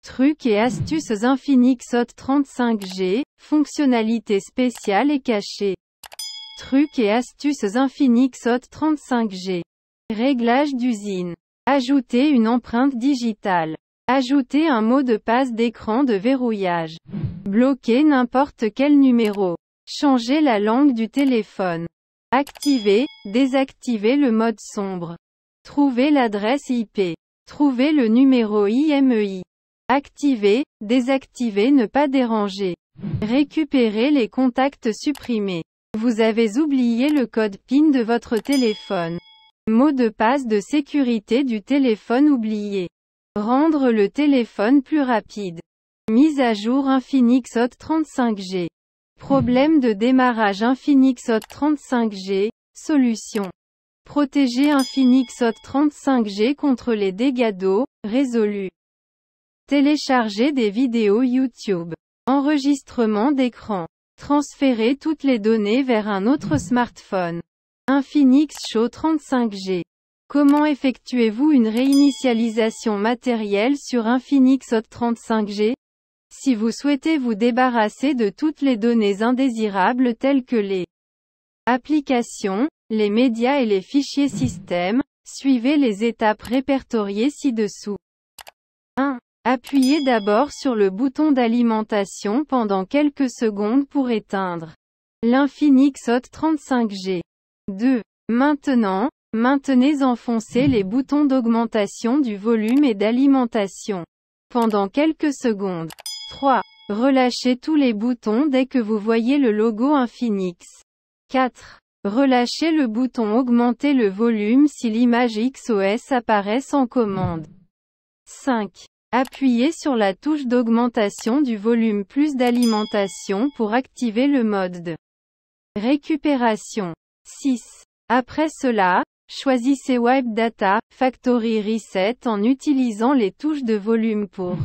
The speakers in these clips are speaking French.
Trucs et astuces Infinix Hot 35G, fonctionnalités spéciales et cachées. Trucs et astuces Infinix Hot 35G. Réglage d'usine. Ajouter une empreinte digitale. Ajouter un mot de passe d'écran de verrouillage. Bloquer n'importe quel numéro. Changer la langue du téléphone. Activer, désactiver le mode sombre. Trouver l'adresse IP. Trouver le numéro IMEI. Activer, désactiver ne pas déranger. Récupérer les contacts supprimés. Vous avez oublié le code PIN de votre téléphone. Mot de passe de sécurité du téléphone oublié. Rendre le téléphone plus rapide. Mise à jour Infinix Hot 35G. Problème de démarrage Infinix Hot 35G, solution. Protéger Infinix Hot 35G contre les dégâts d'eau, résolu. Télécharger des vidéos YouTube. Enregistrement d'écran. Transférer toutes les données vers un autre smartphone. Infinix Show 35G. Comment effectuez-vous une réinitialisation matérielle sur Infinix Hot 35G? Si vous souhaitez vous débarrasser de toutes les données indésirables telles que les applications, les médias et les fichiers système, suivez les étapes répertoriées ci-dessous. 1. Appuyez d'abord sur le bouton d'alimentation pendant quelques secondes pour éteindre l'Infinix Hot 35G. 2. Maintenant, maintenez enfoncés les boutons d'augmentation du volume et d'alimentation pendant quelques secondes. 3. Relâchez tous les boutons dès que vous voyez le logo Infinix. 4. Relâchez le bouton Augmenter le volume si l'image XOS apparaît sans commande. 5. Appuyez sur la touche d'augmentation du volume plus d'alimentation pour activer le mode de récupération. 6. Après cela, choisissez Wipe Data, Factory Reset en utilisant les touches de volume pour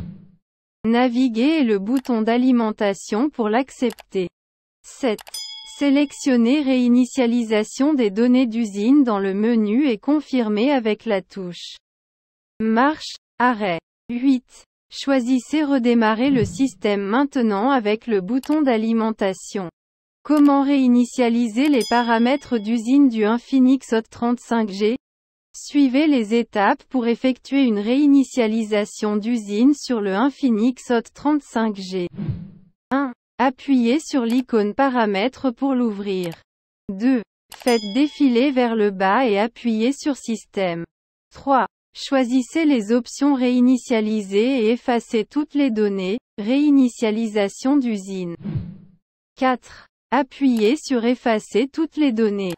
naviguer et le bouton d'alimentation pour l'accepter. 7. Sélectionnez Réinitialisation des données d'usine dans le menu et confirmez avec la touche Marche, Arrêt. 8. Choisissez Redémarrer le système maintenant avec le bouton d'alimentation. Comment réinitialiser les paramètres d'usine du Infinix Hot 35G? Suivez les étapes pour effectuer une réinitialisation d'usine sur le Infinix Hot 35G. 1. Appuyez sur l'icône paramètres pour l'ouvrir. 2. Faites défiler vers le bas et appuyez sur Système. 3. Choisissez les options Réinitialiser et effacer toutes les données, réinitialisation d'usine. 4. Appuyez sur Effacer toutes les données.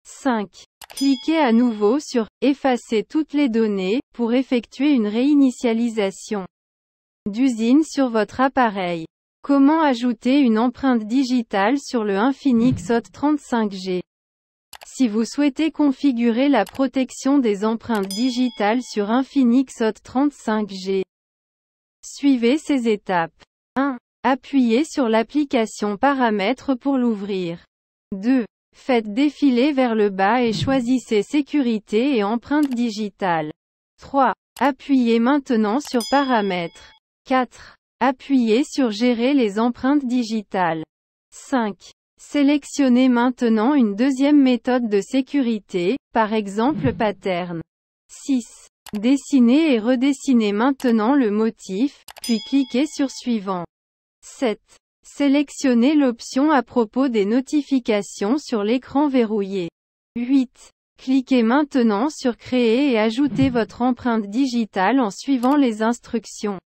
5. Cliquez à nouveau sur Effacer toutes les données pour effectuer une réinitialisation d'usine sur votre appareil. Comment ajouter une empreinte digitale sur le Infinix Hot 35G? Si vous souhaitez configurer la protection des empreintes digitales sur Infinix Hot 35G, suivez ces étapes. 1. Appuyez sur l'application Paramètres pour l'ouvrir. 2. Faites défiler vers le bas et choisissez Sécurité et empreinte digitale. 3. Appuyez maintenant sur Paramètres. 4. Appuyez sur Gérer les empreintes digitales. 5. Sélectionnez maintenant une deuxième méthode de sécurité, par exemple Pattern. 6. Dessinez et redessinez maintenant le motif, puis cliquez sur Suivant. 7. Sélectionnez l'option à propos des notifications sur l'écran verrouillé. 8. Cliquez maintenant sur Créer et ajoutez votre empreinte digitale en suivant les instructions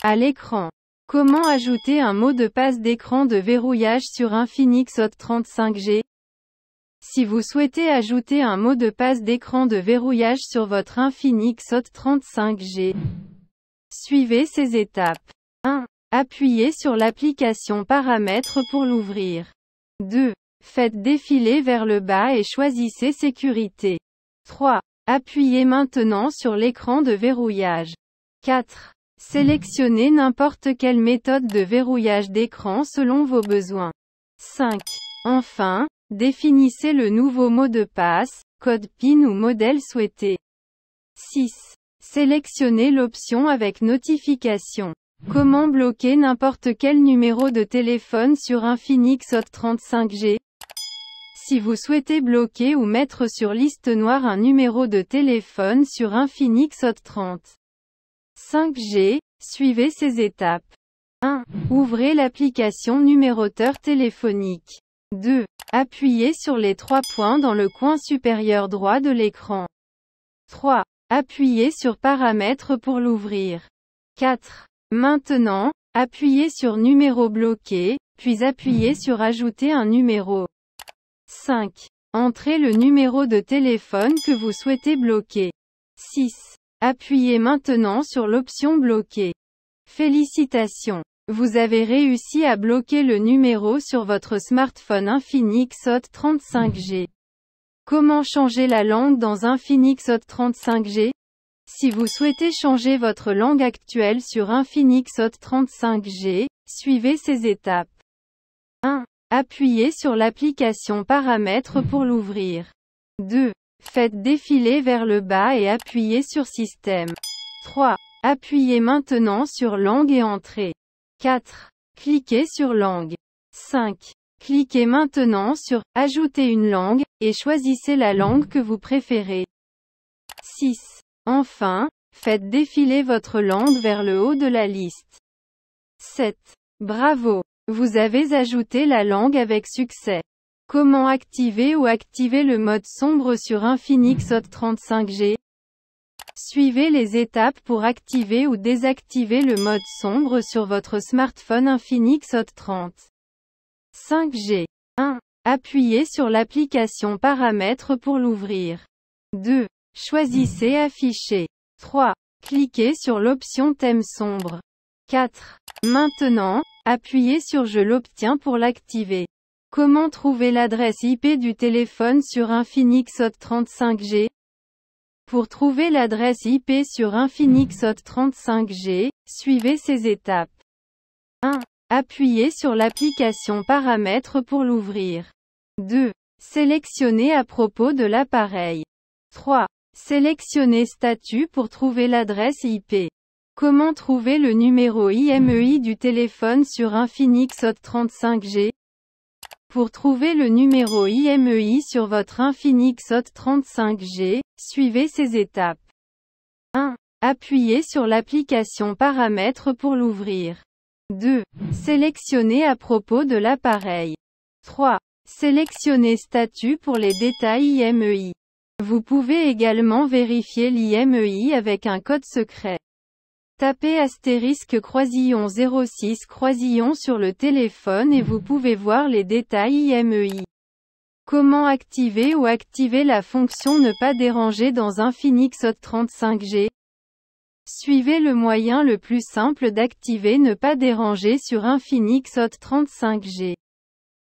à l'écran. Comment ajouter un mot de passe d'écran de verrouillage sur Infinix Hot 35G? Si vous souhaitez ajouter un mot de passe d'écran de verrouillage sur votre Infinix Hot 35G, suivez ces étapes. 1. Appuyez sur l'application Paramètres pour l'ouvrir. 2. Faites défiler vers le bas et choisissez Sécurité. 3. Appuyez maintenant sur l'écran de verrouillage. 4. Sélectionnez n'importe quelle méthode de verrouillage d'écran selon vos besoins. 5. Enfin, définissez le nouveau mot de passe, code PIN ou modèle souhaité. 6. Sélectionnez l'option avec notification. Comment bloquer n'importe quel numéro de téléphone sur Infinix Hot 35G? Si vous souhaitez bloquer ou mettre sur liste noire un numéro de téléphone sur Infinix Hot 35G, suivez ces étapes. 1. Ouvrez l'application numéroteur téléphonique. 2. Appuyez sur les 3 points dans le coin supérieur droit de l'écran. 3. Appuyez sur Paramètres pour l'ouvrir. 4. Maintenant, appuyez sur Numéro bloqué, puis appuyez sur Ajouter un numéro. 5. Entrez le numéro de téléphone que vous souhaitez bloquer. 6. Appuyez maintenant sur l'option Bloquer. Félicitations! Vous avez réussi à bloquer le numéro sur votre smartphone Infinix Hot 35G. Comment changer la langue dans Infinix Hot 35G? Si vous souhaitez changer votre langue actuelle sur Infinix Hot 35G, suivez ces étapes. 1. Appuyez sur l'application Paramètres pour l'ouvrir. 2. Faites défiler vers le bas et appuyez sur Système. 3. Appuyez maintenant sur Langue et Entrée. 4. Cliquez sur Langue. 5. Cliquez maintenant sur Ajouter une langue, et choisissez la langue que vous préférez. 6. Enfin, faites défiler votre langue vers le haut de la liste. 7. Bravo! Vous avez ajouté la langue avec succès. Comment activer ou activer le mode sombre sur Infinix Hot 35G? Suivez les étapes pour activer ou désactiver le mode sombre sur votre smartphone Infinix Hot 35G. 1. Appuyez sur l'application Paramètres pour l'ouvrir. 2. Choisissez Afficher. 3. Cliquez sur l'option Thème sombre. 4. Maintenant, appuyez sur Je l'obtiens pour l'activer. Comment trouver l'adresse IP du téléphone sur Infinix Hot 35G? Pour trouver l'adresse IP sur Infinix Hot 35G, suivez ces étapes. 1. Appuyez sur l'application Paramètres pour l'ouvrir. 2. Sélectionnez à propos de l'appareil. 3. Sélectionnez Statut pour trouver l'adresse IP. Comment trouver le numéro IMEI du téléphone sur Infinix Hot 35G? Pour trouver le numéro IMEI sur votre Infinix Hot 35G, suivez ces étapes. 1. Appuyez sur l'application Paramètres pour l'ouvrir. 2. Sélectionnez à propos de l'appareil. 3. Sélectionnez Statut pour les détails IMEI. Vous pouvez également vérifier l'IMEI avec un code secret. Tapez *croisillon 06 sur le téléphone et vous pouvez voir les détails IMEI. Comment activer ou activer la fonction Ne pas déranger dans Infinix Hot 35G? Suivez le moyen le plus simple d'activer Ne pas déranger sur Infinix Hot 35G.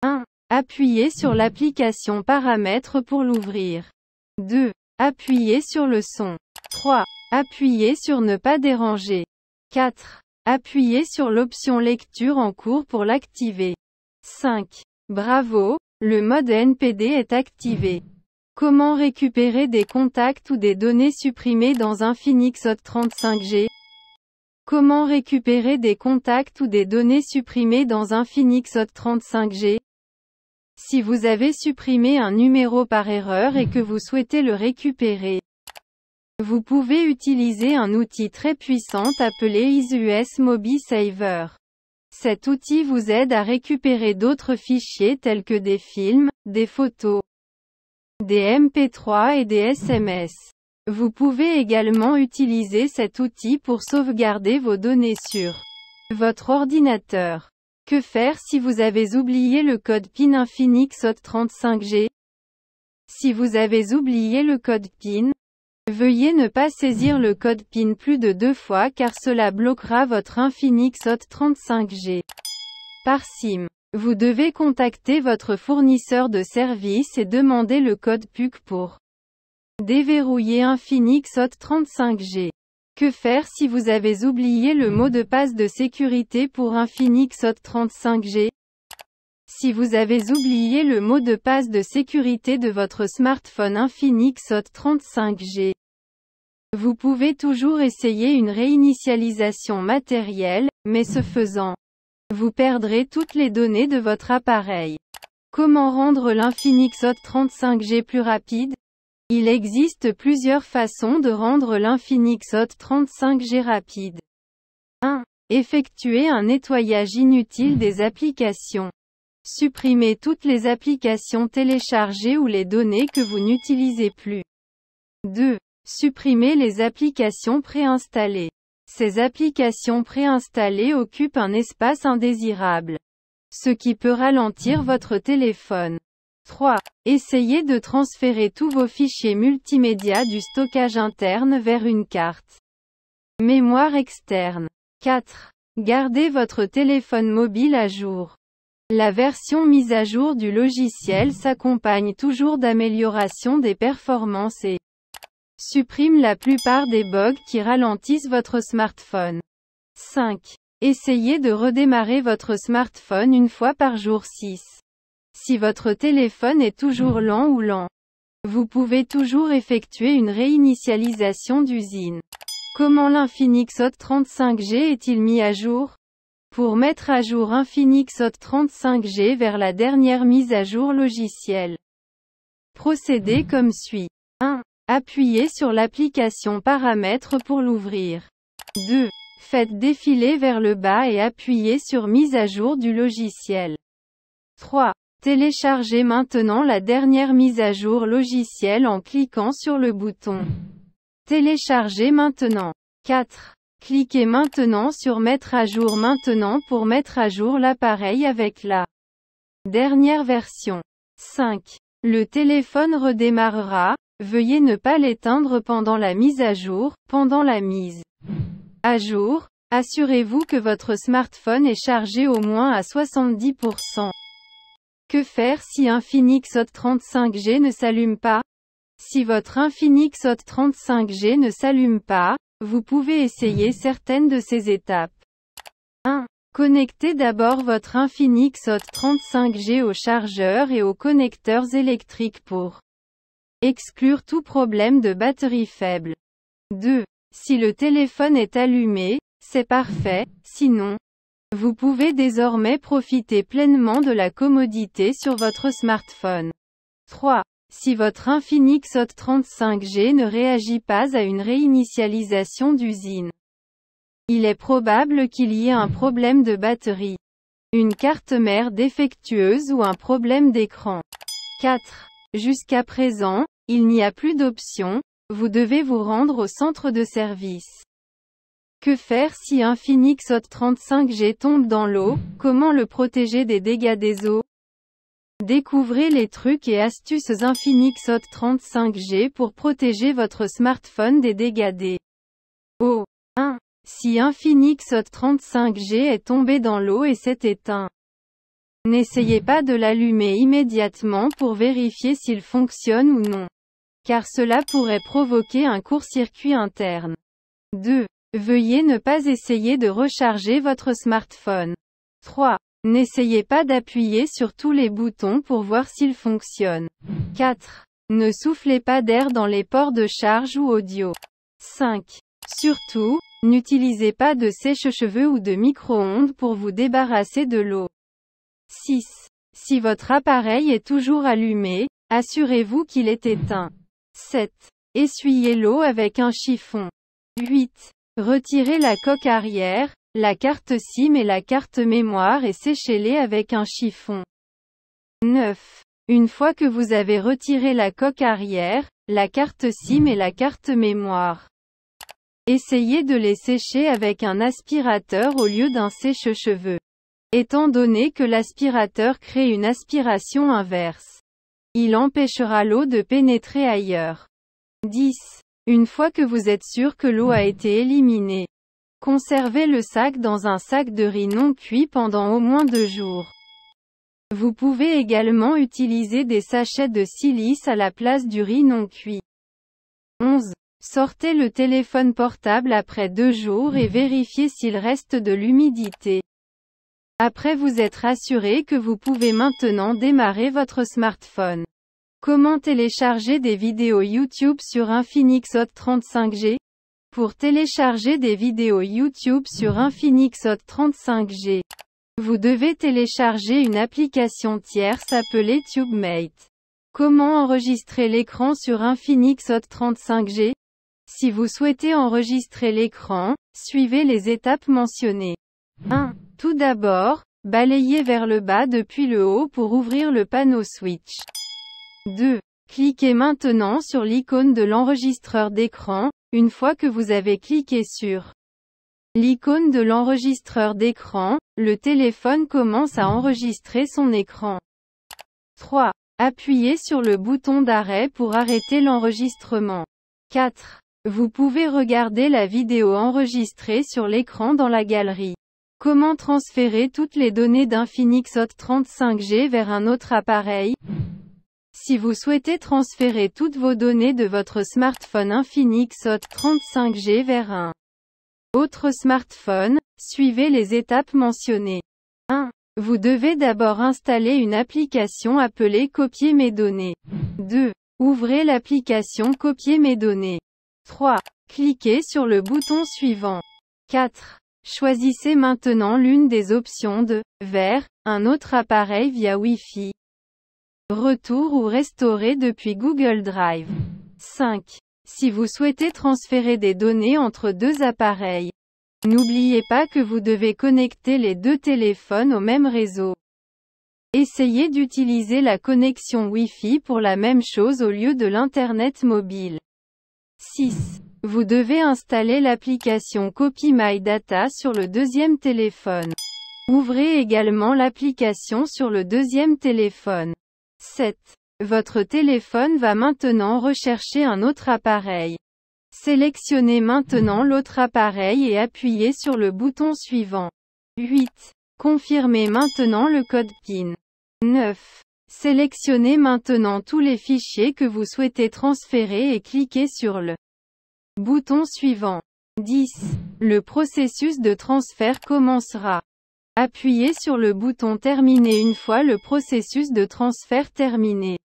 1. Appuyez sur l'application Paramètres pour l'ouvrir. 2. Appuyez sur le son. 3. Appuyez sur Ne pas déranger. 4. Appuyez sur l'option Lecture en cours pour l'activer. 5. Bravo, le mode NPD est activé. Comment récupérer des contacts ou des données supprimées dans Infinix Hot 35G? Comment récupérer des contacts ou des données supprimées dans Infinix Hot 35G? Si vous avez supprimé un numéro par erreur et que vous souhaitez le récupérer, vous pouvez utiliser un outil très puissant appelé EasyUS Mobi Saver. Cet outil vous aide à récupérer d'autres fichiers tels que des films, des photos, des MP3 et des SMS. Vous pouvez également utiliser cet outil pour sauvegarder vos données sur votre ordinateur. Que faire si vous avez oublié le code PIN Infinix Hot 35G? Si vous avez oublié le code PIN, veuillez ne pas saisir le code PIN plus de 2 fois car cela bloquera votre Infinix Hot 35G. Par SIM, vous devez contacter votre fournisseur de service et demander le code PUC pour déverrouiller Infinix Hot 35G. Que faire si vous avez oublié le mot de passe de sécurité pour Infinix Hot 35G? Si vous avez oublié le mot de passe de sécurité de votre smartphone Infinix Hot 35G, Vous pouvez toujours essayer une réinitialisation matérielle, mais ce faisant, vous perdrez toutes les données de votre appareil. Comment rendre l'Infinix Hot 35G plus rapide? Il existe plusieurs façons de rendre l'Infinix Hot 35G rapide. 1. Effectuer un nettoyage inutile des applications. Supprimez toutes les applications téléchargées ou les données que vous n'utilisez plus. 2. Supprimez les applications préinstallées. Ces applications préinstallées occupent un espace indésirable, ce qui peut ralentir votre téléphone. 3. Essayez de transférer tous vos fichiers multimédia du stockage interne vers une carte mémoire externe. 4. Gardez votre téléphone mobile à jour. La version mise à jour du logiciel s'accompagne toujours d'améliorations des performances et supprime la plupart des bugs qui ralentissent votre smartphone. 5. Essayez de redémarrer votre smartphone une fois par jour. 6. Si votre téléphone est toujours lent ou lent, vous pouvez toujours effectuer une réinitialisation d'usine. Comment l'Infinix Hot 35G est-il mis à jour? Pour mettre à jour Infinix Hot 35G vers la dernière mise à jour logicielle, procédez comme suit. 1. Appuyez sur l'application Paramètres pour l'ouvrir. 2. Faites défiler vers le bas et appuyez sur Mise à jour du logiciel. 3. Téléchargez maintenant la dernière mise à jour logicielle en cliquant sur le bouton Télécharger maintenant. 4. Cliquez maintenant sur Mettre à jour maintenant pour mettre à jour l'appareil avec la dernière version. 5. Le téléphone redémarrera. Veuillez ne pas l'éteindre pendant la mise à jour. Pendant la mise à jour, assurez-vous que votre smartphone est chargé au moins à 70%. Que faire si Infinix Hot 35G ne s'allume pas? Si votre Infinix Hot 35G ne s'allume pas, vous pouvez essayer certaines de ces étapes. 1. Connectez d'abord votre Infinix Hot 35G au chargeur et aux connecteurs électriques pour exclure tout problème de batterie faible. 2. Si le téléphone est allumé, c'est parfait, sinon, vous pouvez désormais profiter pleinement de la commodité sur votre smartphone. 3. Si votre Infinix Hot 35G ne réagit pas à une réinitialisation d'usine, il est probable qu'il y ait un problème de batterie, une carte mère défectueuse ou un problème d'écran. 4. Jusqu'à présent, il n'y a plus d'option, vous devez vous rendre au centre de service. Que faire si Infinix Hot 35G tombe dans l'eau? Comment le protéger des dégâts des eaux? Découvrez les trucs et astuces Infinix Hot 35G pour protéger votre smartphone des dégâts des eaux. 1. Si Infinix Hot 35G est tombé dans l'eau et s'est éteint, n'essayez pas de l'allumer immédiatement pour vérifier s'il fonctionne ou non, car cela pourrait provoquer un court-circuit interne. 2. Veuillez ne pas essayer de recharger votre smartphone. 3. N'essayez pas d'appuyer sur tous les boutons pour voir s'ils fonctionnent. 4. Ne soufflez pas d'air dans les ports de charge ou audio. 5. Surtout, n'utilisez pas de sèche-cheveux ou de micro-ondes pour vous débarrasser de l'eau. 6. Si votre appareil est toujours allumé, assurez-vous qu'il est éteint. 7. Essuyez l'eau avec un chiffon. 8. Retirez la coque arrière, la carte SIM et la carte mémoire et séchez-les avec un chiffon. 9. Une fois que vous avez retiré la coque arrière, la carte SIM et la carte mémoire, essayez de les sécher avec un aspirateur au lieu d'un sèche-cheveux. Étant donné que l'aspirateur crée une aspiration inverse, il empêchera l'eau de pénétrer ailleurs. 10. Une fois que vous êtes sûr que l'eau a été éliminée, conservez le sac dans un sac de riz non cuit pendant au moins 2 jours. Vous pouvez également utiliser des sachets de silice à la place du riz non cuit. 11. Sortez le téléphone portable après 2 jours et vérifiez s'il reste de l'humidité. Après vous être assuré que vous pouvez maintenant démarrer votre smartphone. Comment télécharger des vidéos YouTube sur Infinix Hot 35G? Pour télécharger des vidéos YouTube sur Infinix Hot 35G, vous devez télécharger une application tierce appelée TubeMate. Comment enregistrer l'écran sur Infinix Hot 35G? Si vous souhaitez enregistrer l'écran, suivez les étapes mentionnées. 1. Tout d'abord, balayez vers le bas depuis le haut pour ouvrir le panneau Switch. 2. Cliquez maintenant sur l'icône de l'enregistreur d'écran. Une fois que vous avez cliqué sur l'icône de l'enregistreur d'écran, le téléphone commence à enregistrer son écran. 3. Appuyez sur le bouton d'arrêt pour arrêter l'enregistrement. 4. Vous pouvez regarder la vidéo enregistrée sur l'écran dans la galerie. Comment transférer toutes les données d'Infinix Hot 35G vers un autre appareil? Si vous souhaitez transférer toutes vos données de votre smartphone Infinix Hot 35G vers un autre smartphone, suivez les étapes mentionnées. 1. Vous devez d'abord installer une application appelée Copier mes données. 2. Ouvrez l'application Copier mes données. 3. Cliquez sur le bouton suivant. 4. Choisissez maintenant l'une des options de « vers » un autre appareil via Wi-Fi. Retour ou restaurer depuis Google Drive. 5. Si vous souhaitez transférer des données entre deux appareils, n'oubliez pas que vous devez connecter les deux téléphones au même réseau. Essayez d'utiliser la connexion Wi-Fi pour la même chose au lieu de l'Internet mobile. 6. Vous devez installer l'application Copy My Data sur le deuxième téléphone. Ouvrez également l'application sur le deuxième téléphone. 7. Votre téléphone va maintenant rechercher un autre appareil. Sélectionnez maintenant l'autre appareil et appuyez sur le bouton suivant. 8. Confirmez maintenant le code PIN. 9. Sélectionnez maintenant tous les fichiers que vous souhaitez transférer et cliquez sur le bouton suivant. 10. Le processus de transfert commencera. Appuyez sur le bouton Terminer une fois le processus de transfert terminé.